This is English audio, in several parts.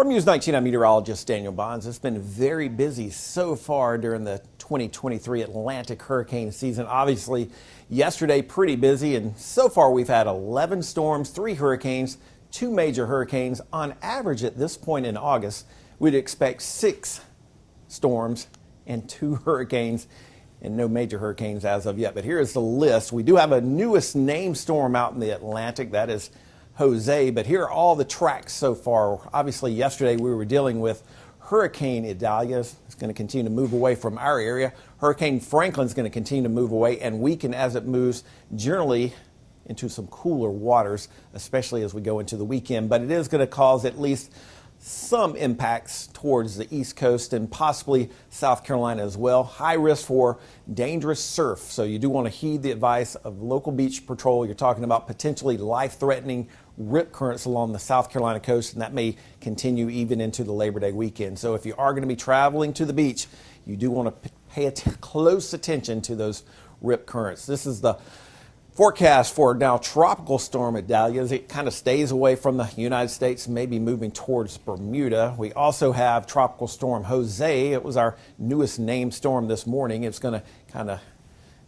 From News 19, I'm meteorologist Daniel Bonds. It's been very busy so far during the 2023 Atlantic hurricane season. Obviously, yesterday pretty busy, and so far we've had 11 storms, 3 hurricanes, 2 major hurricanes. On average at this point in August, we'd expect 6 storms and 2 hurricanes and no major hurricanes as of yet. But here is the list. We do have a newest named storm out in the Atlantic. That is Jose, but here are all the tracks so far. Obviously, yesterday we were dealing with Hurricane Idalia. It's going to continue to move away from our area. Hurricane Franklin is going to continue to move away and weaken as it moves generally into some cooler waters, especially as we go into the weekend. But it is going to cause at least some impacts towards the East Coast and possibly South Carolina as well. High risk for dangerous surf, so you do want to heed the advice of local beach patrol. You're talking about potentially life-threatening rip currents along the South Carolina coast, and that may continue even into the Labor Day weekend. So if you are going to be traveling to the beach, you do want to pay close attention to those rip currents. This is the forecast for now Tropical Storm Idalia as it kind of stays away from the United States, maybe moving towards Bermuda. We also have Tropical Storm Jose. It was our newest named storm this morning. It's going to kind of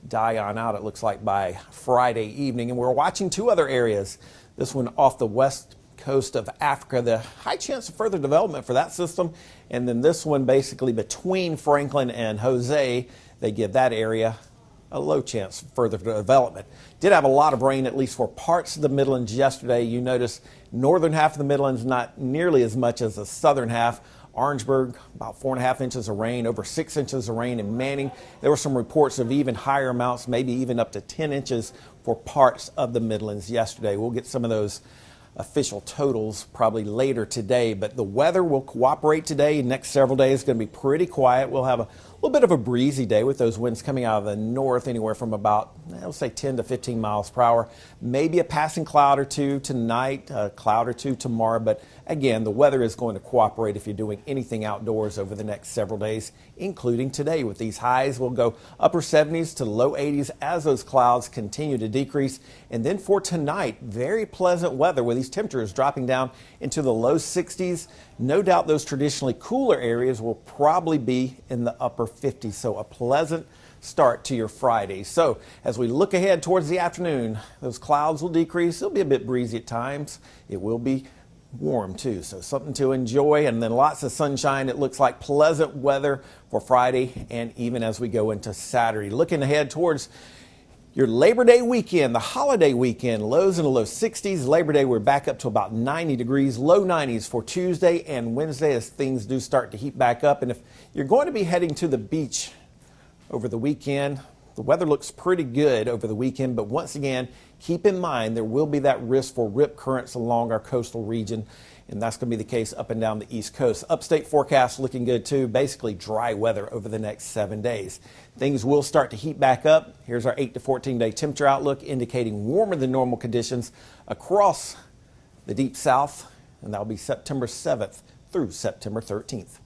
die on out, it looks like, by Friday evening. And we're watching 2 other areas. This one off the west coast of Africa, the high chance of further development for that system. And then this one basically between Franklin and Jose, they give that area a low chance of further development. Did have a lot of rain, at least for parts of the Midlands yesterday. You notice northern half of the Midlands not nearly as much as the southern half. Orangeburg, about 4.5 inches of rain, over 6 inches of rain in Manning. There were some reports of even higher amounts, maybe even up to 10 inches for parts of the Midlands yesterday. We'll get some of those official totals probably later today, but the weather will cooperate today. Next several days is going to be pretty quiet. We'll have a little bit of a breezy day with those winds coming out of the north, anywhere from about, I'll say 10 to 15 miles per hour. Maybe a passing cloud or 2 tonight, a cloud or 2 tomorrow, but again, the weather is going to cooperate if you're doing anything outdoors over the next several days, including today. With these highs, we'll go upper 70s to low 80s as those clouds continue to decrease. And then for tonight, very pleasant weather with these temperatures dropping down into the low 60s. No doubt those traditionally cooler areas will probably be in the upper 50s. So a pleasant start to your Friday. So as we look ahead towards the afternoon, those clouds will decrease. It'll be a bit breezy at times. It will be warm too, so something to enjoy, and then lots of sunshine. It looks like pleasant weather for Friday and even as we go into Saturday. Looking ahead towards your Labor Day weekend, the holiday weekend, lows in the low 60s. Labor Day, we're back up to about 90 degrees, low 90s for Tuesday and Wednesday as things do start to heat back up. And if you're going to be heading to the beach over the weekend, the weather looks pretty good over the weekend, but once again, keep in mind there will be that risk for rip currents along our coastal region, and that's going to be the case up and down the East Coast. Upstate forecast looking good too, basically dry weather over the next 7 days. Things will start to heat back up. Here's our 8 to 14 day temperature outlook indicating warmer than normal conditions across the deep south, and that'll be September 7th through September 13th.